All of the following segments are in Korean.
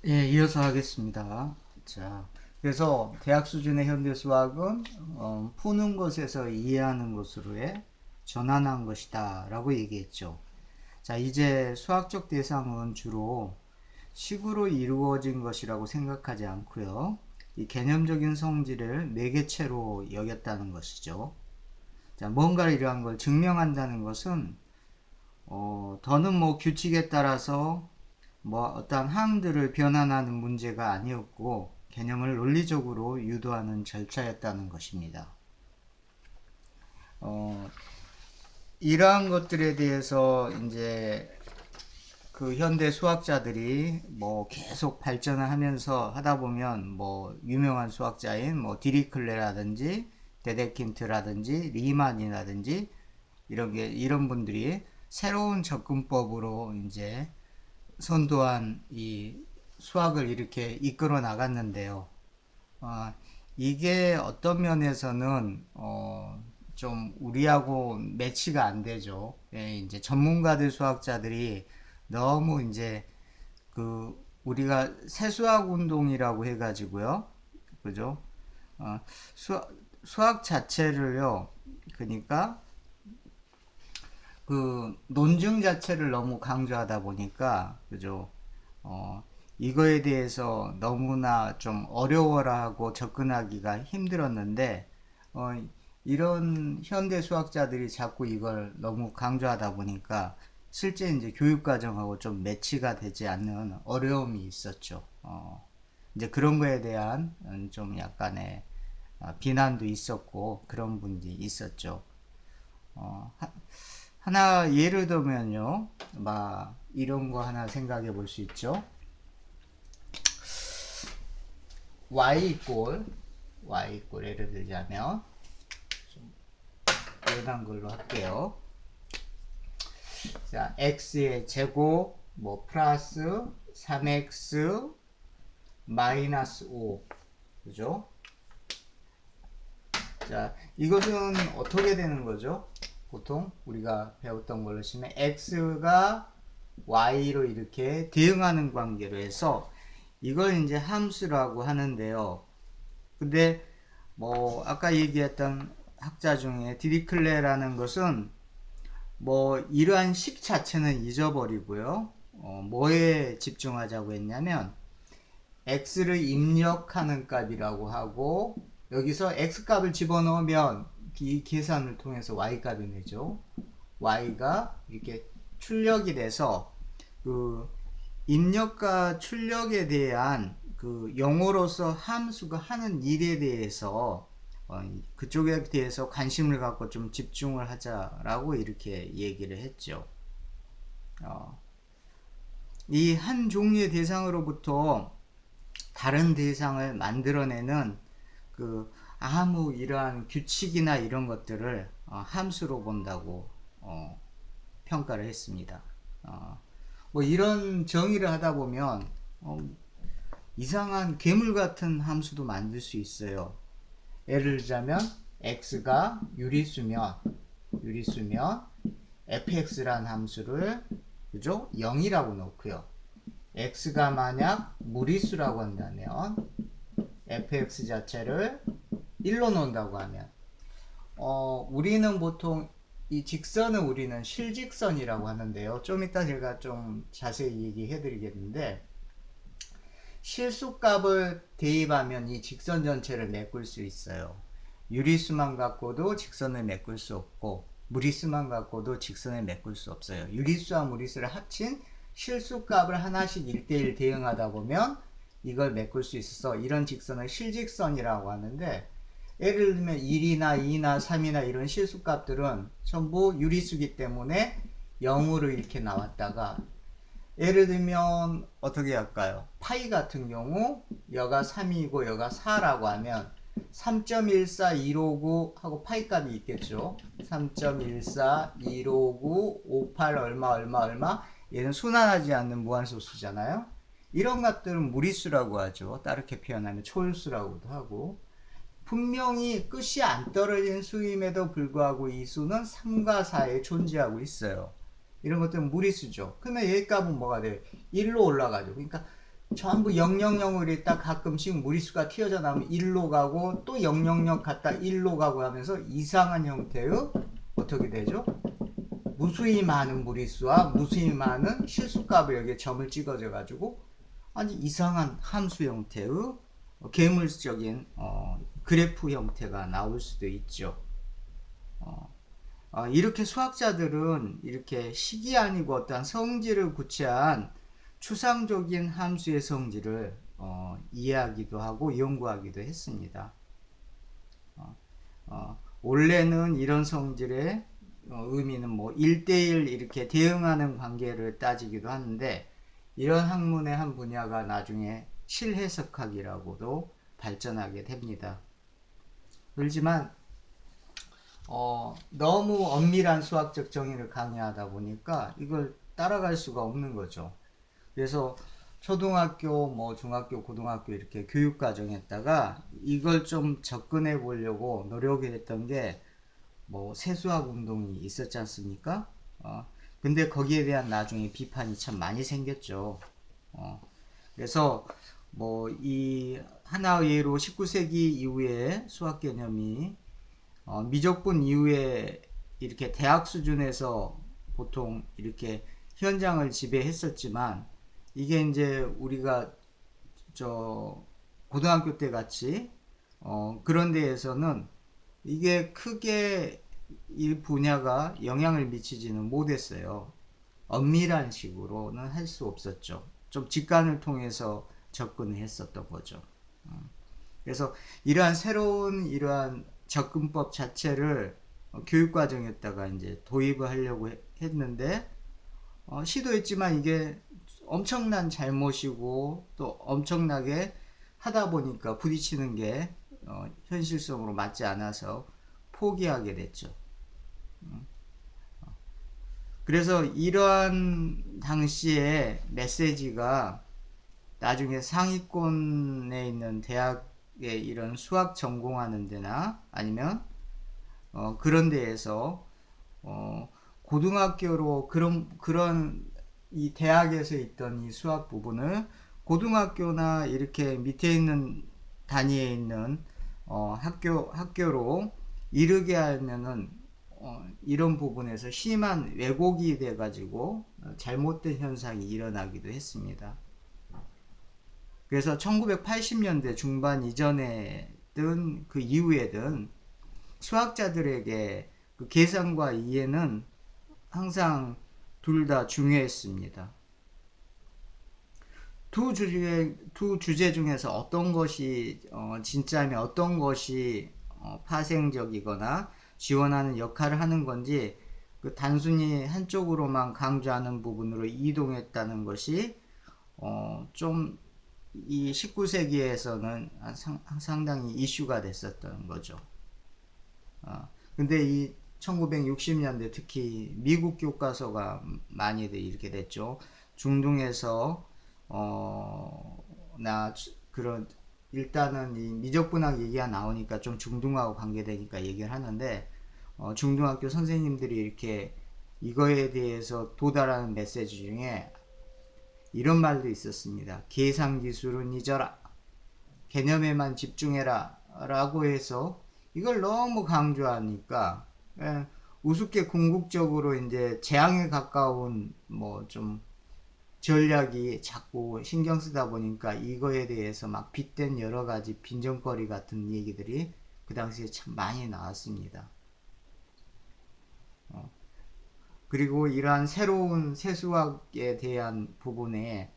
예, 이어서 하겠습니다. 자, 그래서 대학 수준의 현대 수학은 푸는 것에서 이해하는 것으로의 전환한 것이다 라고 얘기했죠. 자, 이제 수학적 대상은 주로 식으로 이루어진 것이라고 생각하지 않고요. 이 개념적인 성질을 매개체로 여겼다는 것이죠. 자, 뭔가 이러한 걸 증명한다는 것은 더는 뭐 규칙에 따라서 뭐 어떤 항들을 변환하는 문제가 아니었고 개념을 논리적으로 유도하는 절차였다는 것입니다. 어, 이러한 것들에 대해서 이제 그 현대 수학자들이 뭐 계속 발전을 하면서 하다 보면 뭐 유명한 수학자인 뭐 디리클레라든지 데데킨트라든지 리만이라든지 이런 분들이 새로운 접근법으로 이제 선도한 이 수학을 이렇게 이끌어 나갔는데요. 어, 이게 어떤 면에서는 좀 우리하고 매치가 안 되죠. 예, 이제 전문가들 수학자들이 너무 이제 그 우리가 세수학 운동이라고 해가지고요, 그죠? 어, 수학 자체를요, 그러니까 그 논증 자체를 너무 강조하다 보니까 그죠? 어, 이거에 대해서 너무나 좀 어려워라 하고 접근하기가 힘들었는데 이런 현대 수학자들이 자꾸 이걸 너무 강조하다 보니까 실제 이제 교육 과정하고 좀 매치가 되지 않는 어려움이 있었죠. 이제 그런 거에 대한 좀 약간의 비난도 있었고 그런 분이 있었죠. 어, 하나 예를 들면요, 막 이런 거 하나 생각해 볼 수 있죠. y 이꼴 예를 들자면 좀 이런 걸로 할게요. 자, x의 제곱 뭐 플러스 3x 마이너스 5, 그죠? 자, 이것은 어떻게 되는 거죠? 보통 우리가 배웠던 걸로 치면 x가 y로 이렇게 대응하는 관계로 해서 이걸 이제 함수라고 하는데요. 근데 뭐 아까 얘기했던 학자 중에 디리클레라는 것은 뭐 이러한 식 자체는 잊어버리고요. 뭐에 집중하자고 했냐면 x를 입력하는 값이라고 하고 여기서 x 값을 집어넣으면 이 계산을 통해서 y 값이 되죠. y가 이렇게 출력이 돼서 그 입력과 출력에 대한 그 영어로서 함수가 하는 일에 대해서 그쪽에 대해서 관심을 갖고 좀 집중을 하자라고 이렇게 얘기를 했죠. 이 한 종류의 대상으로부터 다른 대상을 만들어내는 그 아무 이러한 규칙이나 이런 것들을 함수로 본다고 평가를 했습니다. 뭐 이런 정의를 하다 보면 이상한 괴물 같은 함수도 만들 수 있어요. 예를 들자면 x가 유리수면 fx라는 함수를 그죠? 0이라고 놓고요. x가 만약 무리수라고 한다면 fx 자체를 1로 놓는다고 하면 우리는 보통 이 직선을 우리는 실직선이라고 하는데요. 좀 이따 제가 좀 자세히 얘기해 드리겠는데 실수값을 대입하면 이 직선 전체를 메꿀 수 있어요. 유리수만 갖고도 직선을 메꿀 수 없고 무리수만 갖고도 직선을 메꿀 수 없어요. 유리수와 무리수를 합친 실수값을 하나씩 1대1 대응하다 보면 이걸 메꿀 수 있어서 이런 직선을 실직선이라고 하는데 예를 들면 1이나 2나 3이나 이런 실수값들은 전부 유리수기 때문에 0으로 이렇게 나왔다가 예를 들면 어떻게 할까요? 파이 같은 경우 여가 3이고 여가 4라고 하면 3.14259 하고 파이 값이 있겠죠. 3.14259 58 얼마 얘는 순환하지 않는 무한소수잖아요. 이런 값들은 무리수라고 하죠. 다르게 표현하면 초일수라고도 하고 분명히 끝이 안 떨어진 수임에도 불구하고 이 수는 3과 4에 존재하고 있어요. 이런 것들은 무리수죠. 그러면 얘 값은 뭐가 돼요? 1로 올라가죠. 그러니까 전부 000으로 있다 가끔씩 무리수가 튀어져 나오면 1로 가고 또 000 갔다 1로 가고 하면서 이상한 형태의 어떻게 되죠? 무수히 많은 무리수와 무수히 많은 실수값을 여기에 점을 찍어줘 가지고 아주 이상한 함수 형태의 괴물적인 그래프 형태가 나올 수도 있죠. 이렇게 수학자들은 이렇게 식이 아니고 어떠한 성질을 구체한 추상적인 함수의 성질을 이해하기도 하고 연구하기도 했습니다. 원래는 이런 성질의 의미는 뭐 1대1 이렇게 대응하는 관계를 따지기도 하는데 이런 학문의 한 분야가 나중에 실해석학이라고도 발전하게 됩니다. 그렇지만 너무 엄밀한 수학적 정의를 강요하다 보니까 이걸 따라갈 수가 없는 거죠. 그래서 초등학교, 뭐 중학교, 고등학교 이렇게 교육 과정에다가 이걸 좀 접근해 보려고 노력했던 게 뭐 세수학 운동이 있었지 않습니까? 근데 거기에 대한 나중에 비판이 참 많이 생겼죠. 그래서 뭐 이 하나 예로 19세기 이후에 수학 개념이 미적분 이후에 이렇게 대학 수준에서 보통 이렇게 현장을 지배했었지만 이게 이제 우리가 저 고등학교 때 같이 그런 데에서는 이게 크게 이 분야가 영향을 미치지는 못했어요. 엄밀한 식으로는 할 수 없었죠. 좀 직관을 통해서 접근을 했었던 거죠. 그래서 이러한 새로운 이러한 접근법 자체를 교육과정에다가 이제 도입을 하려고 했는데 시도했지만 이게 엄청난 잘못이고 또 엄청나게 하다 보니까 부딪히는 게 현실성으로 맞지 않아서 포기하게 됐죠. 그래서 이러한 당시의 메시지가 나중에 상위권에 있는 대학에 이런 수학 전공하는 데나 아니면 그런 데에서 고등학교로 그런 이 대학에서 있던 이 수학 부분을 고등학교나 이렇게 밑에 있는 단위에 있는 학교로 이르게 하면은 이런 부분에서 심한 왜곡이 돼 가지고 잘못된 현상이 일어나기도 했습니다. 그래서 1980년대 중반 이전에든 그 이후에든 수학자들에게 그 계산과 이해는 항상 둘 다 중요했습니다. 두 주제 중에서 어떤 것이 진짜면 어떤 것이 파생적이거나 지원하는 역할을 하는 건지 그 단순히 한쪽으로만 강조하는 부분으로 이동했다는 것이 좀 이 19세기에서는 상당히 이슈가 됐었던 거죠. 근데 이 1960년대 특히 미국 교과서가 많이들 이렇게 됐죠. 중동에서 나 그런 일단은 이 미적분학 얘기가 나오니까 좀 중동하고 관계되니까 얘기를 하는데 중등학교 선생님들이 이렇게 이거에 대해서 도달하는 메시지 중에 이런 말도 있었습니다. 계산 기술은 잊어라. 개념에만 집중해라. 라고 해서 이걸 너무 강조하니까 우습게 궁극적으로 이제 재앙에 가까운 뭐 좀 전략이 자꾸 신경 쓰다 보니까 이거에 대해서 막 빗댄 여러 가지 빈정거리 같은 얘기들이 그 당시에 참 많이 나왔습니다. 그리고 이러한 새로운 세수학에 대한 부분에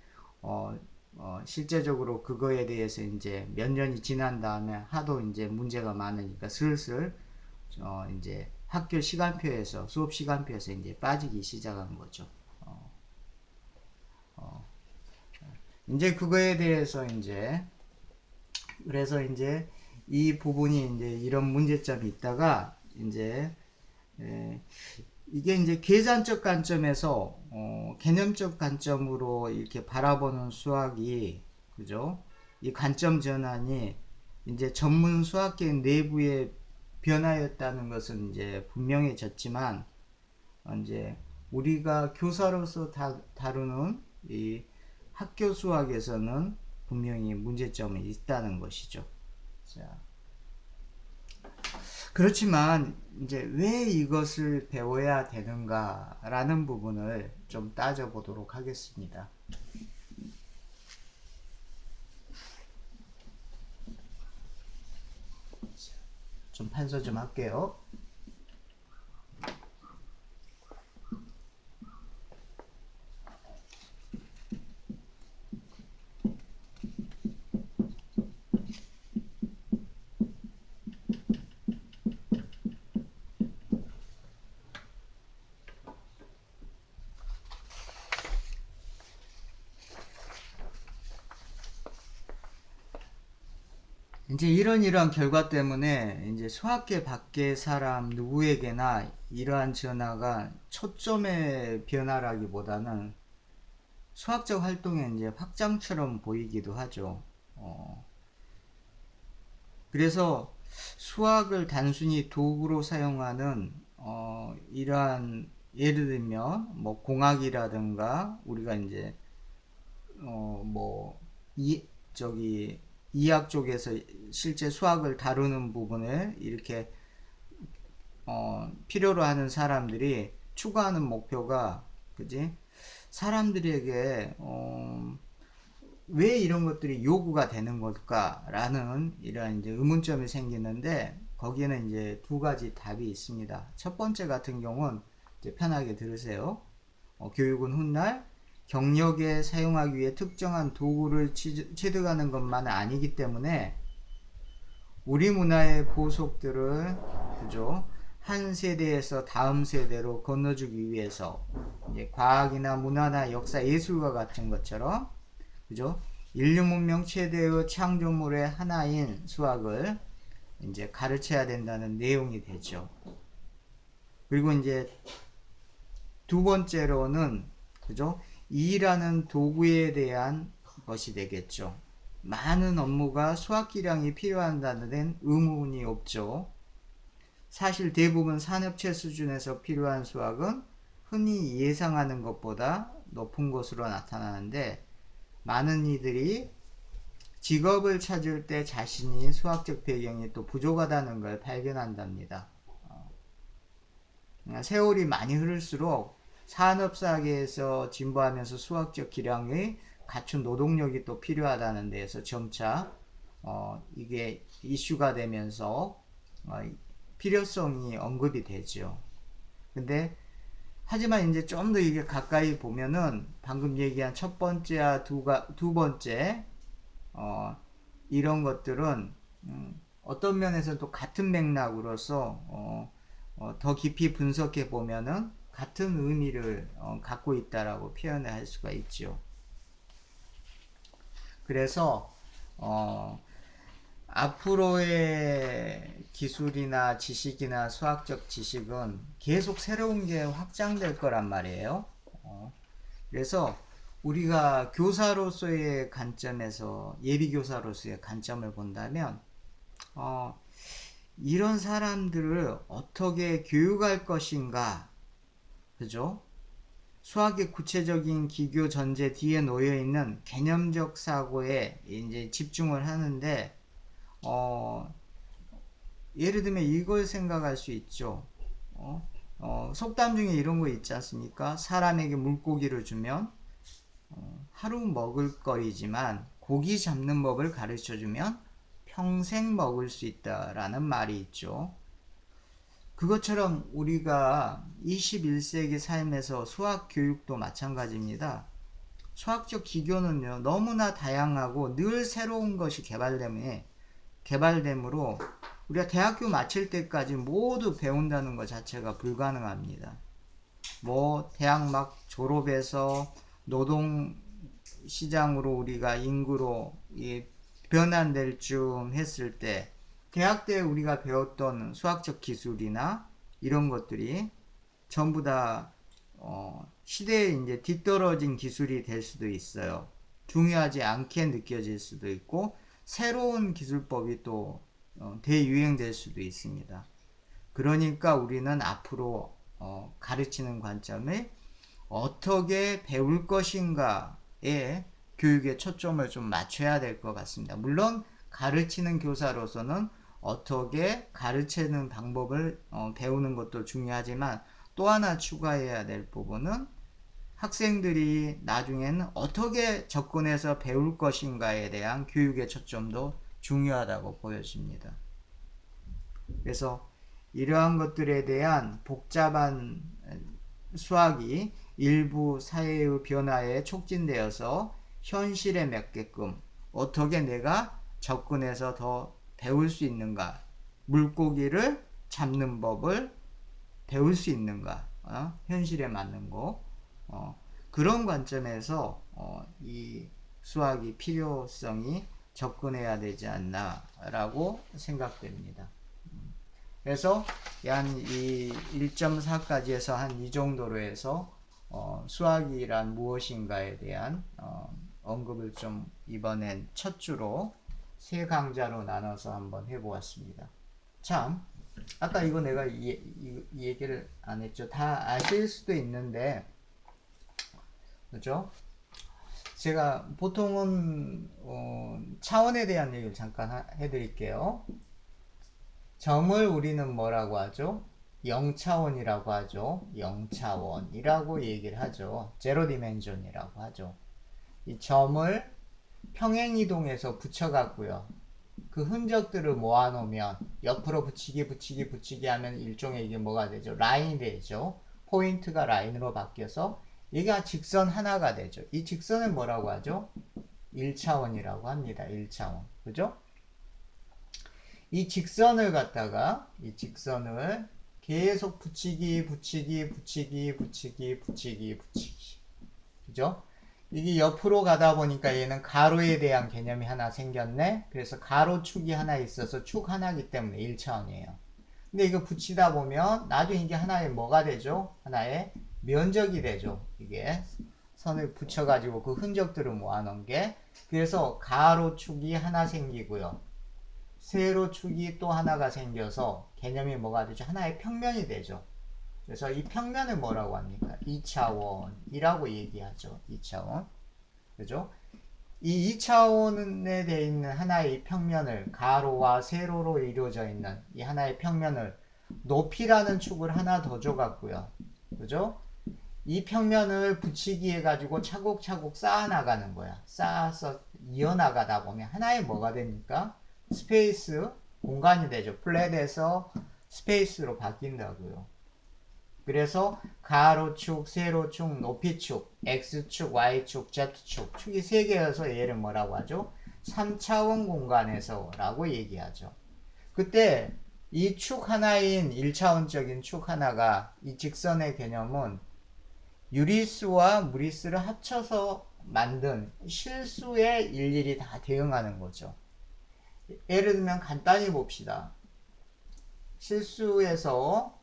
실제적으로 그거에 대해서 이제 몇 년이 지난 다음에 하도 이제 문제가 많으니까 슬슬 이제 학교 시간표에서 수업 시간표에서 이제 빠지기 시작한 거죠. 이제 그거에 대해서 이제 그래서 이제 이 부분이 이제 이런 문제점이 있다가 이제 이게 이제 계산적 관점에서 개념적 관점으로 이렇게 바라보는 수학이 그죠? 이 관점 전환이 이제 전문 수학계 내부의 변화였다는 것은 이제 분명해졌지만 이제 우리가 교사로서 다루는 이 학교 수학에서는 분명히 문제점이 있다는 것이죠. 자, 그렇지만 이제 왜 이것을 배워야 되는가라는 부분을 좀 따져보도록 하겠습니다. 좀 판서 좀 할게요. 이제 이런 결과 때문에 이제 수학계 밖의 사람 누구에게나 이러한 전화가 초점의 변화라기보다는 수학적 활동의 이제 확장처럼 보이기도 하죠. 그래서 수학을 단순히 도구로 사용하는 이러한 예를 들면 뭐 공학이라든가 우리가 이제 뭐 저기 이학 쪽에서 실제 수학을 다루는 부분을 이렇게 필요로 하는 사람들이 추구하는 목표가 그지 사람들에게 왜 이런 것들이 요구가 되는 걸까라는 이런 이제 의문점이 생기는데 거기에는 이제 두 가지 답이 있습니다. 첫 번째 같은 경우는 이제 편하게 들으세요. 교육은 훗날 경력에 사용하기 위해 특정한 도구를 취득하는 것만 아니기 때문에 우리 문화의 보석들을 그죠? 한 세대에서 다음 세대로 건너주기 위해서 이제 과학이나 문화나 역사, 예술과 같은 것처럼 그죠? 인류 문명 최대의 창조물의 하나인 수학을 이제 가르쳐야 된다는 내용이 되죠. 그리고 이제 두 번째로는 그죠? 이라는 도구에 대한 것이 되겠죠. 많은 업무가 수학 기량이 필요한다는 데는 의문이 없죠. 사실 대부분 산업체 수준에서 필요한 수학은 흔히 예상하는 것보다 높은 것으로 나타나는데 많은 이들이 직업을 찾을 때 자신이 수학적 배경이 또 부족하다는 걸 발견한답니다. 세월이 많이 흐를수록 산업사계에서 진보하면서 수학적 기량의 갖춘 노동력이 또 필요하다는 데에서 점차 이게 이슈가 되면서 필요성이 언급이 되죠. 근데 하지만 이제 좀 더 이게 가까이 보면은 방금 얘기한 첫 번째와 두 번째 이런 것들은 어떤 면에서 또 같은 맥락으로서 더 깊이 분석해 보면은 같은 의미를 갖고 있다라고 표현을 할 수가 있죠. 그래서 앞으로의 기술이나 지식이나 수학적 지식은 계속 새로운 게 확장될 거란 말이에요. 그래서 우리가 교사로서의 관점에서 예비교사로서의 관점을 본다면 이런 사람들을 어떻게 교육할 것인가 그죠? 수학의 구체적인 기교 전제 뒤에 놓여 있는 개념적 사고에 이제 집중을 하는데 예를 들면 이걸 생각할 수 있죠. 속담 중에 이런 거 있지 않습니까? 사람에게 물고기를 주면 하루 먹을 거리지만 고기 잡는 법을 가르쳐 주면 평생 먹을 수 있다라는 말이 있죠. 그것처럼 우리가 21세기 삶에서 수학 교육도 마찬가지입니다. 수학적 기교는요, 너무나 다양하고 늘 새로운 것이 개발되므로 우리가 대학교 마칠 때까지 모두 배운다는 것 자체가 불가능합니다. 뭐 대학 막 졸업해서 노동 시장으로 우리가 인구로 변환될 쯤 했을 때 대학 때 우리가 배웠던 수학적 기술이나 이런 것들이 전부 다 시대에 이제 뒤떨어진 기술이 될 수도 있어요. 중요하지 않게 느껴질 수도 있고 새로운 기술법이 또 대유행될 수도 있습니다. 그러니까 우리는 앞으로 가르치는 관점을 어떻게 배울 것인가에 교육에 초점을 좀 맞춰야 될 것 같습니다. 물론 가르치는 교사로서는 어떻게 가르치는 방법을 배우는 것도 중요하지만 또 하나 추가해야 될 부분은 학생들이 나중에는 어떻게 접근해서 배울 것인가에 대한 교육의 초점도 중요하다고 보여집니다. 그래서 이러한 것들에 대한 복잡한 수학이 일부 사회의 변화에 촉진되어서 현실에 맞게끔 어떻게 내가 접근해서 더 배울 수 있는가, 물고기를 잡는 법을 배울 수 있는가, 현실에 맞는 거, 그런 관점에서 이 수학이 필요성이 접근해야 되지 않나라고 생각됩니다. 그래서 한 이 1.4까지 해서 한 이 정도로 해서 수학이란 무엇인가에 대한 언급을 좀 이번엔 첫 주로 세 강좌로 나눠서 한번 해보았습니다. 참, 아까 이거 내가 이 얘기를 안 했죠. 다 아실 수도 있는데, 그죠? 제가 보통은 차원에 대한 얘기를 잠깐 해드릴게요. 점을 우리는 뭐라고 하죠? 0차원이라고 하죠. 0차원이라고 얘기를 하죠. 제로 디멘전이라고 하죠. 이 점을 평행이동해서 붙여갖고요. 그 흔적들을 모아놓으면 옆으로 붙이기 하면 일종의 이게 뭐가 되죠? 라인이 되죠. 포인트가 라인으로 바뀌어서 얘가 직선 하나가 되죠. 이 직선을 뭐라고 하죠? 1차원이라고 합니다. 1차원. 그죠? 이 직선을 갖다가 이 직선을 계속 붙이기 그죠? 이게 옆으로 가다 보니까 얘는 가로에 대한 개념이 하나 생겼네. 그래서 가로축이 하나 있어서 축 하나이기 때문에 1차원이에요. 근데 이거 붙이다 보면 나중에 이게 하나의 뭐가 되죠? 하나의 면적이 되죠. 이게 선을 붙여가지고 그 흔적들을 모아놓은 게. 그래서 가로축이 하나 생기고요. 세로축이 또 하나가 생겨서 개념이 뭐가 되죠? 하나의 평면이 되죠. 그래서 이 평면을 뭐라고 합니까? 2차원이라고 얘기하죠. 2차원. 그죠? 이 2차원에 되어 있는 하나의 평면을 가로와 세로로 이루어져 있는 이 하나의 평면을 높이라는 축을 하나 더 줘갖고요. 그죠? 이 평면을 붙이기 해가지고 차곡차곡 쌓아나가는 거야. 쌓아서 이어나가다 보면 하나의 뭐가 됩니까? 스페이스, 공간이 되죠. 플랫에서 스페이스로 바뀐다고요. 그래서 가로축, 세로축, 높이축, x축, y축, z축 축이 3개여서 얘를 뭐라고 하죠? 3차원 공간에서 라고 얘기하죠. 그때 이 축 하나인 1차원적인 축 하나가 이 직선의 개념은 유리수와 무리수를 합쳐서 만든 실수에 일일이 다 대응하는 거죠. 예를 들면 간단히 봅시다. 실수에서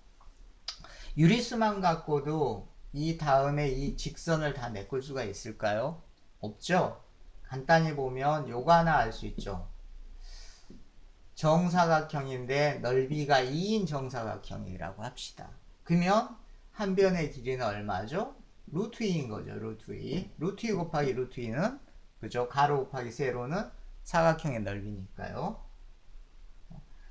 유리수만 갖고도 이 다음에 이 직선을 다 메꿀 수가 있을까요? 없죠? 간단히 보면 요거 하나 알 수 있죠. 정사각형인데 넓이가 2인 정사각형이라고 합시다. 그러면 한 변의 길이는 얼마죠? 루트 2인 거죠. 루트 2. 루트 2 곱하기 루트 2는 그죠? 가로 곱하기 세로는 사각형의 넓이니까요.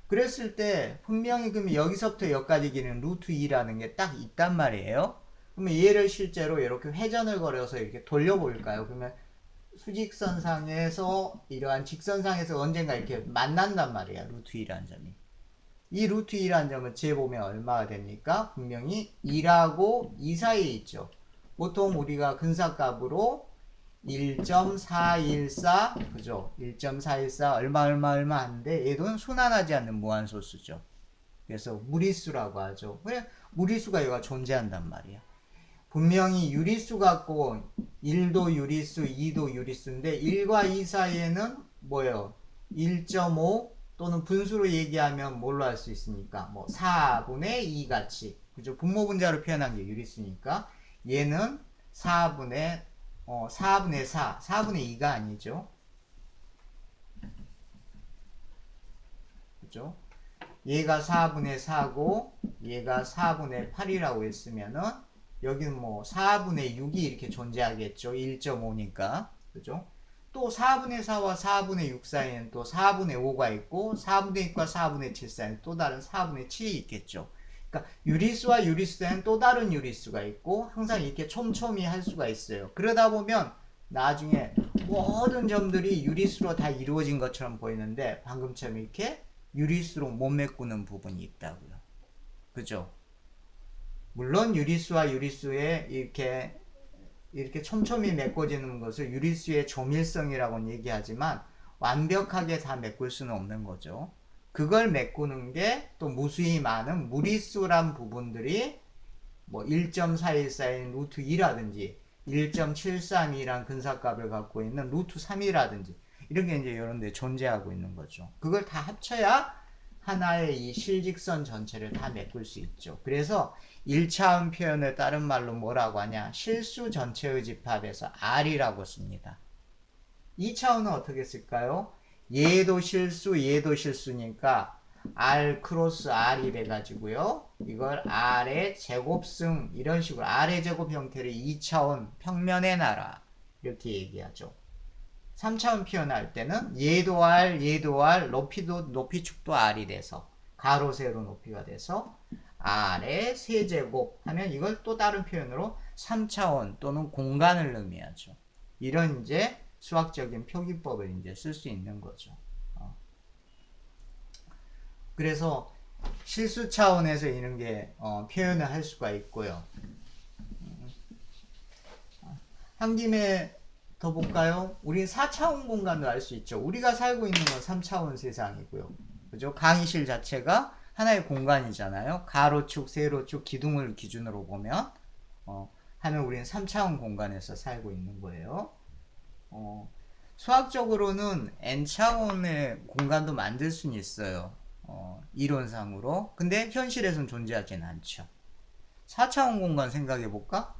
그랬을 때 분명히 그러면 여기서부터 여기까지 길이는 루트 2라는 게 딱 있단 말이에요. 그러면 얘를 실제로 이렇게 회전을 걸어서 이렇게 돌려볼까요? 그러면 수직선상에서 이러한 직선상에서 언젠가 이렇게 만난단 말이야. 루트 2라는 점이. 이 루트 2라는 점을 재보면 얼마가 됩니까? 분명히 2하고 2 사이에 있죠. 보통 우리가 근사값으로 1.414 그죠? 1.414 얼마 하는데 얘도 순환하지 않는 무한소수죠. 그래서 무리수라고 하죠. 왜 무리수가 얘가 존재한단 말이야. 분명히 유리수 갖고 1도 유리수, 2도 유리수인데 1과 2 사이에는 뭐예요? 1.5 또는 분수로 얘기하면 뭘로 할 수 있습니까? 뭐 4분의 2 같이 그죠? 분모분자로 표현한 게 유리수니까 얘는 4분의 4, 4분의 2가 아니죠. 그죠? 얘가 4분의 4고 얘가 4분의 8이라고 했으면은 여기는 뭐 4분의 6이 이렇게 존재하겠죠. 1.5니까. 그죠? 또 4분의 4와 4분의 6 사이에는 또 4분의 5가 있고 4분의 6과 4분의 7 사이에는 또 다른 4분의 7이 있겠죠. 그러니까 유리수와 유리수 사이에는 또 다른 유리수가 있고 항상 이렇게 촘촘히 할 수가 있어요. 그러다 보면 나중에 모든 점들이 유리수로 다 이루어진 것처럼 보이는데 방금처럼 이렇게 유리수로 못 메꾸는 부분이 있다고요. 그죠? 물론 유리수와 유리수에 이렇게 촘촘히 메꿔지는 것을 유리수의 조밀성이라고는 얘기하지만 완벽하게 다 메꿀 수는 없는 거죠. 그걸 메꾸는 게 또 무수히 많은 무리수란 부분들이 뭐 1.414인 루트 2라든지 1.732란 근사값을 갖고 있는 루트 3이라든지 이런 게 이제 이런 데 존재하고 있는 거죠. 그걸 다 합쳐야 하나의 이 실직선 전체를 다 메꿀 수 있죠. 그래서 1차원 표현을 다른 말로 뭐라고 하냐? 실수 전체의 집합에서 R이라고 씁니다. 2차원은 어떻게 쓸까요? 얘도 실수, 얘도 실수니까 R 크로스 R이 돼가지고요. 이걸 R의 제곱승 이런 식으로 R의 제곱 형태를 2차원 평면에 놔라 이렇게 얘기하죠. 3차원 표현할 때는 얘도 R, 얘도 R, 높이축도 R이 돼서 가로 세로 높이가 돼서 R의 세제곱 하면 이걸 또 다른 표현으로 3차원 또는 공간을 의미하죠. 이런 이제 수학적인 표기법을 이제 쓸 수 있는 거죠. 그래서 실수 차원에서 이런 게 표현을 할 수가 있고요. 한 김에 더 볼까요? 우리 4차원 공간도 알 수 있죠. 우리가 살고 있는 건 3차원 세상이고요. 그죠? 강의실 자체가 하나의 공간이잖아요. 가로축, 세로축, 기둥을 기준으로 보면 하면 우리는 3차원 공간에서 살고 있는 거예요. 수학적으로는 n차원의 공간도 만들 수는 있어요. 이론상으로. 근데 현실에서는 존재하지는 않죠. 4차원 공간 생각해 볼까?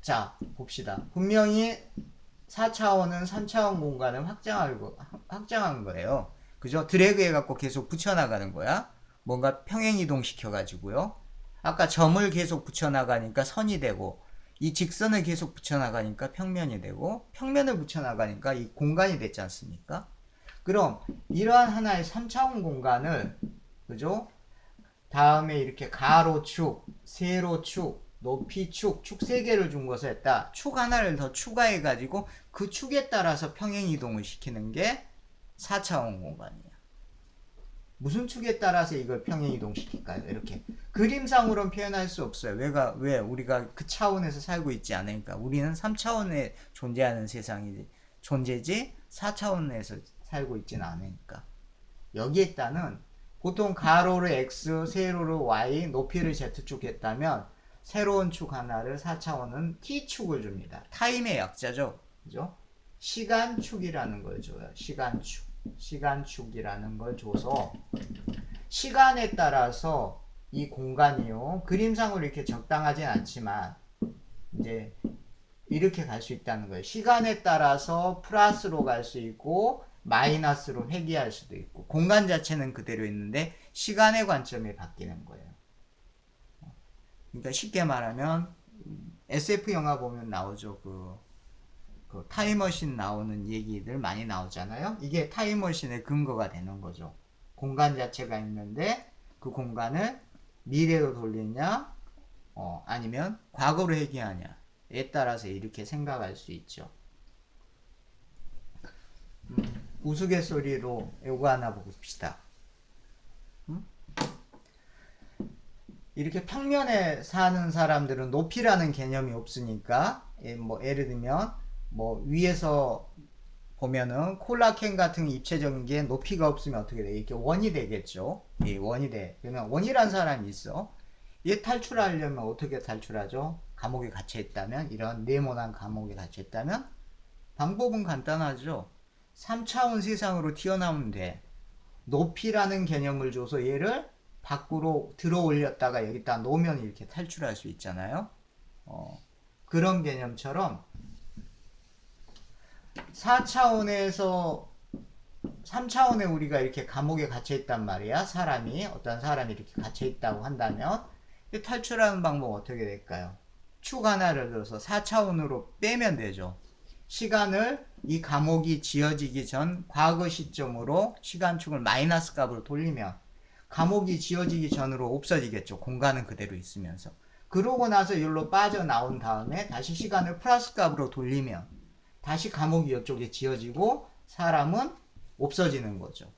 자, 봅시다. 분명히 4차원은 3차원 공간을 확장한 거예요. 그죠? 드래그 해갖고 계속 붙여나가는 거야. 뭔가 평행이동 시켜가지고요. 아까 점을 계속 붙여나가니까 선이 되고, 이 직선을 계속 붙여나가니까 평면이 되고, 평면을 붙여나가니까 이 공간이 됐지 않습니까? 그럼 이러한 하나의 3차원 공간을, 그죠? 다음에 이렇게 가로축, 세로축, 높이축, 축 3개를 준 것을 했다. 축 하나를 더 추가해가지고 그 축에 따라서 평행이동을 시키는 게 4차원 공간이에요. 무슨 축에 따라서 이걸 평행이동 시킬까요? 이렇게 그림상으로는 표현할 수 없어요. 왜? 우리가 그 차원에서 살고 있지 않으니까. 우리는 3차원에 존재하는 세상이지 존재지 4차원에서 살고 있지는 않으니까. 여기에 따른 보통 가로를 x, 세로를 y, 높이를 z축 했다면 새로운 축 하나를 4차원은 t축을 줍니다. 타임의 약자죠. 그죠? 시간축이라는 걸 줘요. 시간축이라는 걸 줘서 시간에 따라서 이 공간이요. 그림상으로 이렇게 적당하진 않지만 이제 이렇게 갈 수 있다는 거예요. 시간에 따라서 플러스로 갈 수 있고 마이너스로 회귀할 수도 있고 공간 자체는 그대로 있는데 시간의 관점이 바뀌는 거예요. 그러니까 쉽게 말하면 SF 영화 보면 나오죠. 그 타임머신 나오는 얘기들 많이 나오잖아요. 이게 타임머신의 근거가 되는 거죠. 공간 자체가 있는데 그 공간을 미래로 돌리냐 아니면 과거로 회귀하냐에 따라서 이렇게 생각할 수 있죠. 우스갯소리로 요거 하나 봅시다. 이렇게 평면에 사는 사람들은 높이라는 개념이 없으니까 뭐 예를 들면 뭐 위에서 보면은 콜라캔 같은 입체적인 게 높이가 없으면 어떻게 돼? 이렇게 원이 되겠죠. 예, 원이 돼. 그러면 원이란 사람이 있어. 얘 탈출하려면 어떻게 탈출하죠? 감옥에 갇혀 있다면 이런 네모난 감옥에 갇혀 있다면 방법은 간단하죠. 3차원 세상으로 튀어나오면 돼. 높이라는 개념을 줘서 얘를 밖으로 들어 올렸다가 여기다 놓으면 이렇게 탈출할 수 있잖아요. 그런 개념처럼 4차원에서 3차원에 우리가 이렇게 감옥에 갇혀 있단 말이야. 어떤 사람이 이렇게 갇혀 있다고 한다면 탈출하는 방법 어떻게 될까요? 축 하나를 들어서 4차원으로 빼면 되죠. 시간을 이 감옥이 지어지기 전 과거 시점으로 시간축을 마이너스 값으로 돌리면 감옥이 지어지기 전으로 없어지겠죠. 공간은 그대로 있으면서. 그러고 나서 여기로 빠져나온 다음에 다시 시간을 플러스 값으로 돌리면 다시 감옥이 이쪽에 지어지고 사람은 없어지는 거죠.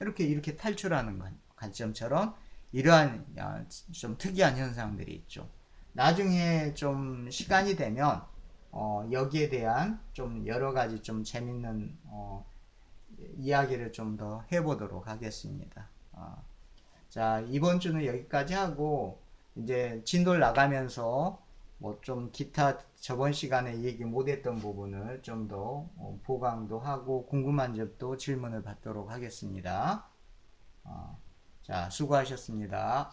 이렇게 탈출하는 관점처럼 이러한 좀 특이한 현상들이 있죠. 나중에 좀 시간이 되면 여기에 대한 좀 여러 가지 좀 재밌는 이야기를 좀 더 해보도록 하겠습니다. 자, 이번 주는 여기까지 하고 이제 진도를 나가면서 뭐 좀 기타 저번 시간에 얘기 못했던 부분을 좀 더 보강도 하고 궁금한 점도 질문을 받도록 하겠습니다. 자, 수고하셨습니다.